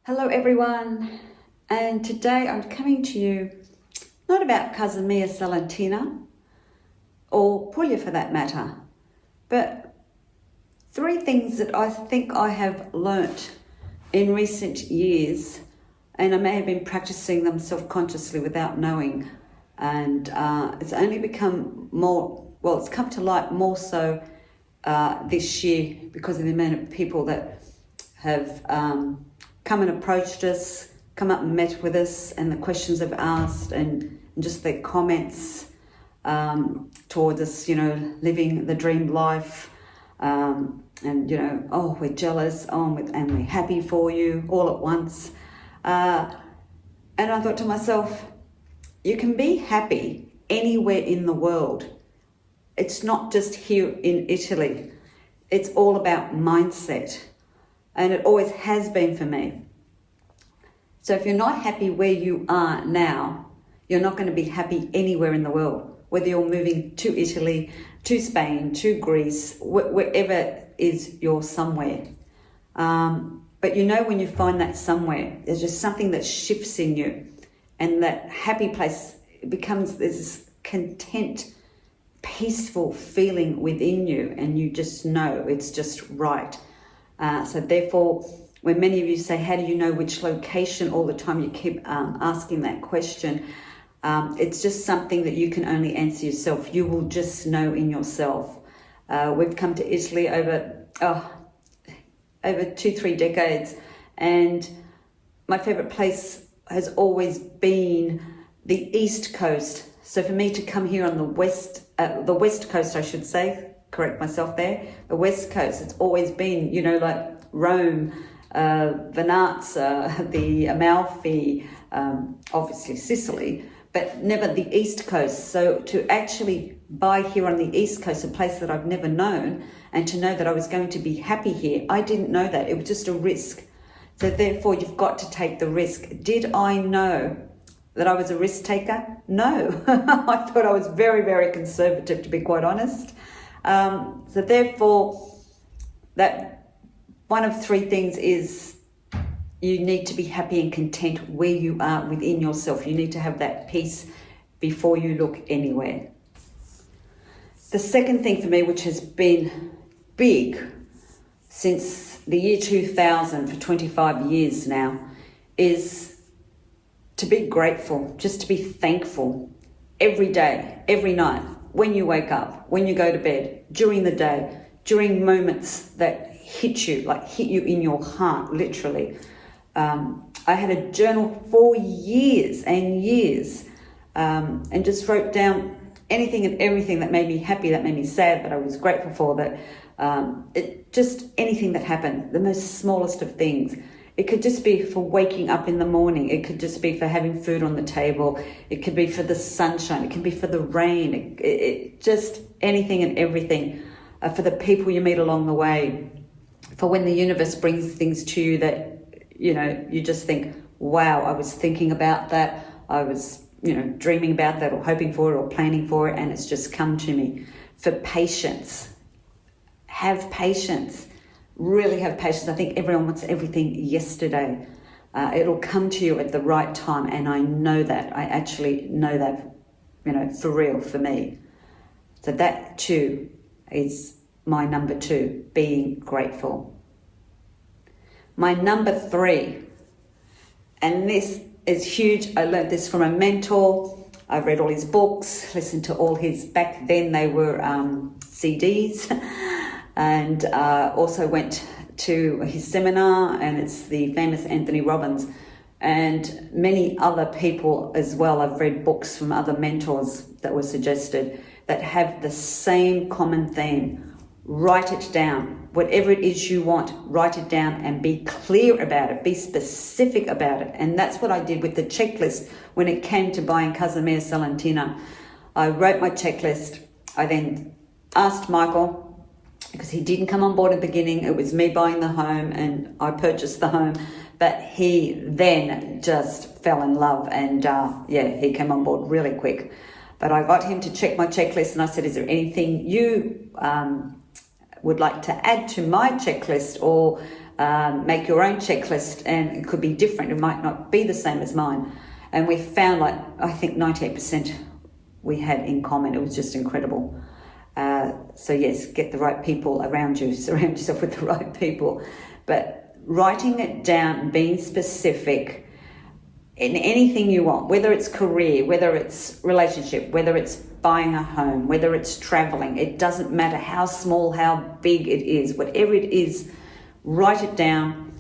Hello everyone, and today I'm coming to you not about Casa Mia Salentina or Puglia for that matter, but three things that I think I have learnt in recent years, and I may have been practicing them self-consciously without knowing, and it's only become it's come to light more so this year because of the amount of people that have come and approached us, come up and met with us, and the questions they've asked, and just their comments towards us, living the dream life, and oh, we're jealous, and we're happy for you all at once. And I thought to myself, you can be happy anywhere in the world. It's not just here in Italy. It's all about mindset. And it always has been for me. So if you're not happy where you are now, you're not going to be happy anywhere in the world, whether you're moving to Italy, to Spain, to Greece, wherever is your somewhere. But when you find that somewhere, there's just something that shifts in you, and that happy place becomes this content, peaceful feeling within you, and you just know it's just right. So therefore, when many of you say, how do you know which location all the time, you keep asking that question, it's just something that you can only answer yourself. You will just know in yourself. We've come to Italy over 2-3 decades, and my favorite place has always been the East Coast. So for me to come here on the West Coast, I should say, correct myself there, the West Coast, it's always been, like Rome, Venice, the Amalfi, obviously Sicily, but never the East Coast. So to actually buy here on the East Coast, a place that I've never known, and to know that I was going to be happy here, I didn't know that. It was just a risk. So therefore, you've got to take the risk. Did I know that I was a risk taker? No. I thought I was very, very conservative, to be quite honest. So therefore, that one of three things is you need to be happy and content where you are within yourself. You need to have that peace before you look anywhere. The second thing for me, which has been big since the year 2000, for 25 years now, is to be grateful, just to be thankful every day, every night, when you wake up, when you go to bed, during the day, during moments that hit you in your heart, literally. I had a journal for years and years, and just wrote down anything and everything that made me happy, that made me sad, that I was grateful for, that just anything that happened, the most smallest of things. It could just be for waking up in the morning. It could just be for having food on the table. It could be for the sunshine. It can be for the rain. It just anything and everything. For the people you meet along the way. For when the universe brings things to you that, you just think, wow, I was thinking about that. I was, dreaming about that, or hoping for it, or planning for it, and it's just come to me. For patience. Have patience. Really have patience. I think everyone wants everything yesterday. It'll come to you at the right time, and I know that. I actually know that, for real, for me. So that too is my number 2, being grateful. My number 3, and this is huge. I learned this from a mentor. I've read all his books, listened to all his, back then they were CDs. And also went to his seminar, and it's the famous Anthony Robbins, and many other people as well. I've read books from other mentors that were suggested that have the same common theme. Write it down. Whatever it is you want, write it down and be clear about it. Be specific about it. And that's what I did with the checklist when it came to buying Casa Mia Salentina. I wrote my checklist. I then asked Michael, because he didn't come on board at the beginning. It was me buying the home, and I purchased the home. But he then just fell in love, and he came on board really quick. But I got him to check my checklist, and I said, is there anything you would like to add to my checklist, or make your own checklist, and it could be different. It might not be the same as mine. And we found, like, I think 98% we had in common. It was just incredible. So yes, get the right people around you, surround yourself with the right people. But writing it down, being specific in anything you want, whether it's career, whether it's relationship, whether it's buying a home, whether it's traveling, it doesn't matter how small, how big it is, whatever it is, write it down,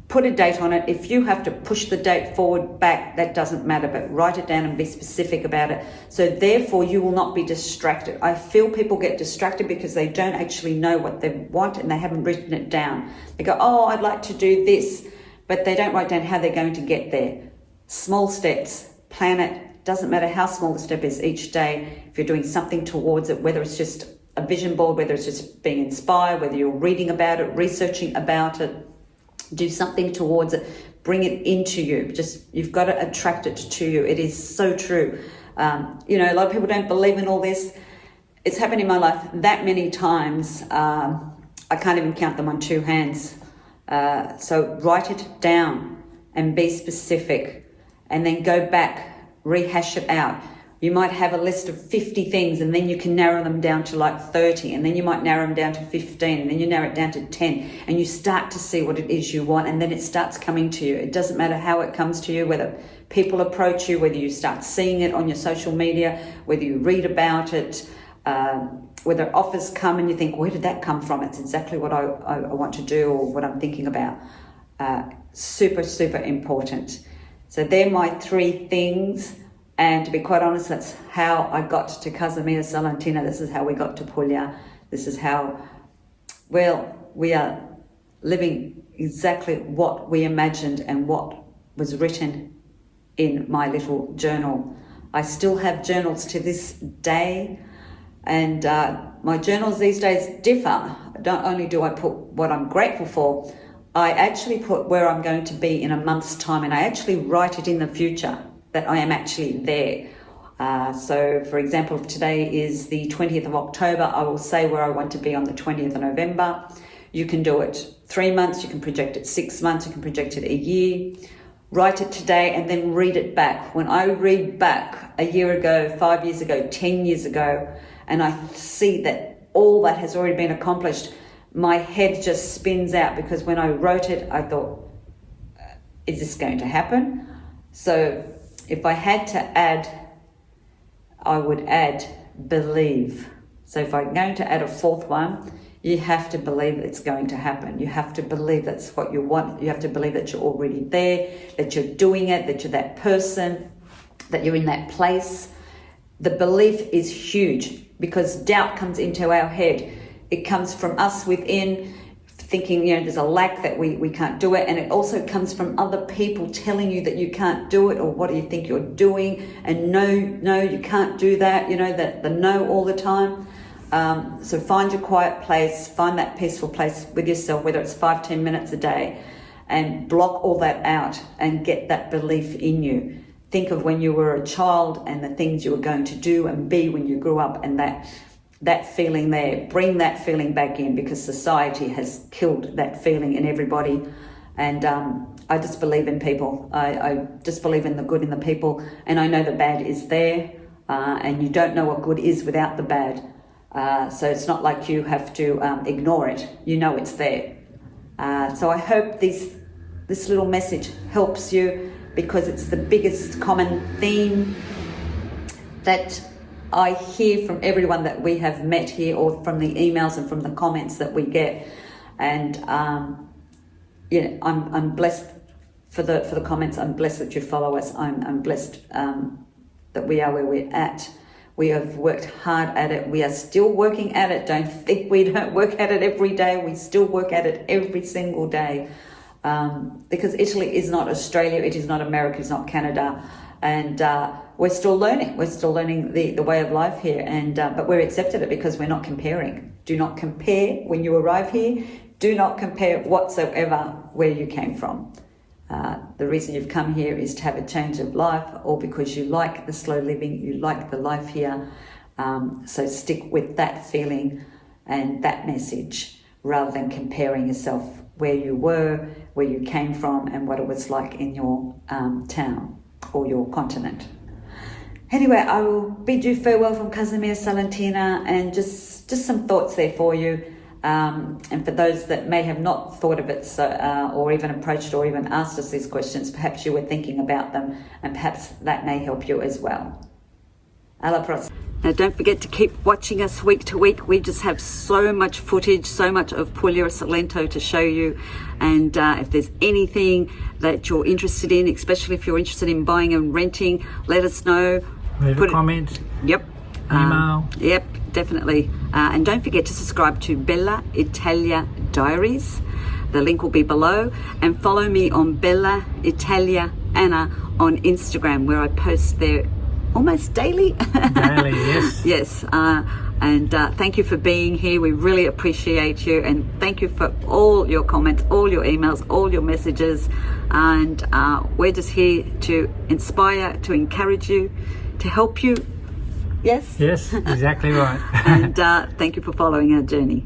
put a date on it. If you have to push the date forward, back, that doesn't matter, but write it down and be specific about it. So therefore you will not be distracted. I feel people get distracted because they don't actually know what they want and they haven't written it down. They go, oh, I'd like to do this, but they don't write down how they're going to get there. Small steps, plan it. Doesn't matter how small the step is each day. If you're doing something towards it, whether it's just a vision board, whether it's just being inspired, whether you're reading about it, researching about it, do something towards it, bring it into you. You've got to attract it to you. It is so true. A lot of people don't believe in all this. It's happened in my life that many times. I can't even count them on two hands. So write it down and be specific, and then go back, rehash it out. You might have a list of 50 things, and then you can narrow them down to like 30, and then you might narrow them down to 15, and then you narrow it down to 10, and you start to see what it is you want, and then it starts coming to you. It doesn't matter how it comes to you, whether people approach you, whether you start seeing it on your social media, whether you read about it, whether offers come and you think, where did that come from? It's exactly what I want to do, or what I'm thinking about. Super, super important. So they're my 3 things. And to be quite honest, that's how I got to Casa Mia Salentina. This is how we got to Puglia. This is how, we are living exactly what we imagined and what was written in my little journal. I still have journals to this day, and my journals these days differ. Not only do I put what I'm grateful for, I actually put where I'm going to be in a month's time, and I actually write it in the future, that I am actually there. So for example, if today is the 20th of October, I will say where I want to be on the 20th of November. You can do it 3 months, you can project it 6 months, you can project it a year. Write it today and then read it back. When I read back a year ago, 5 years ago, 10 years ago, and I see that all that has already been accomplished, my head just spins out, because when I wrote it, I thought, is this going to happen? So if I had to add, I would add believe. So if I'm going to add a 4th one, you have to believe it's going to happen. You have to believe that's what you want. You have to believe that you're already there, that you're doing it, that you're that person, that you're in that place. The belief is huge, because doubt comes into our head. It comes from us within, thinking, there's a lack, that we can't do it. And it also comes from other people telling you that you can't do it, or what do you think you're doing? And no, you can't do that, that the no all the time. So find your quiet place, find that peaceful place with yourself, whether it's 5-10 minutes a day, and block all that out and get that belief in you. Think of when you were a child and the things you were going to do and be when you grew up, and that feeling there. Bring that feeling back in, because society has killed that feeling in everybody. And I just believe in people. I just believe in the good in the people, and I know the bad is there, and you don't know what good is without the bad. So it's not like you have to ignore it. You know it's there. So I hope this little message helps you, because it's the biggest common theme that I hear from everyone that we have met here, or from the emails and from the comments that we get. And I'm blessed for the comments. I'm blessed that you follow us. I'm blessed that we are where we're at. We have worked hard at it. We are still working at it. Don't think we don't work at it every day. We still work at it every single day. Because Italy is not Australia. It is not America. It's not Canada. And we're still learning. We're still learning the way of life here. And but we're accepted it, because we're not comparing. Do not compare when you arrive here. Do not compare whatsoever where you came from. The reason you've come here is to have a change of life, or because you like the slow living, you like the life here. So stick with that feeling and that message, rather than comparing yourself where you were, where you came from, and what it was like in your town or your continent. Anyway, I will bid you farewell from Casa Mia Salentina, and just some thoughts there for you. And for those that may have not thought of it or even approached or even asked us these questions, perhaps you were thinking about them, and perhaps that may help you as well. Alla prossima. Now, don't forget to keep watching us week to week. We just have so much footage, so much of Puglia, Salento to show you. And if there's anything that you're interested in, especially if you're interested in buying and renting, let us know. Leave a comment. Yep. Email. Yep, definitely. And don't forget to subscribe to Bella Italia Diaries. The link will be below. And follow me on Bella Italia Anna on Instagram, where I post there almost daily. Daily, yes. Yes. And thank you for being here. We really appreciate you. And thank you for all your comments, all your emails, all your messages. And we're just here to inspire, to encourage you, to help you. Yes? Yes, exactly right. And thank you for following our journey.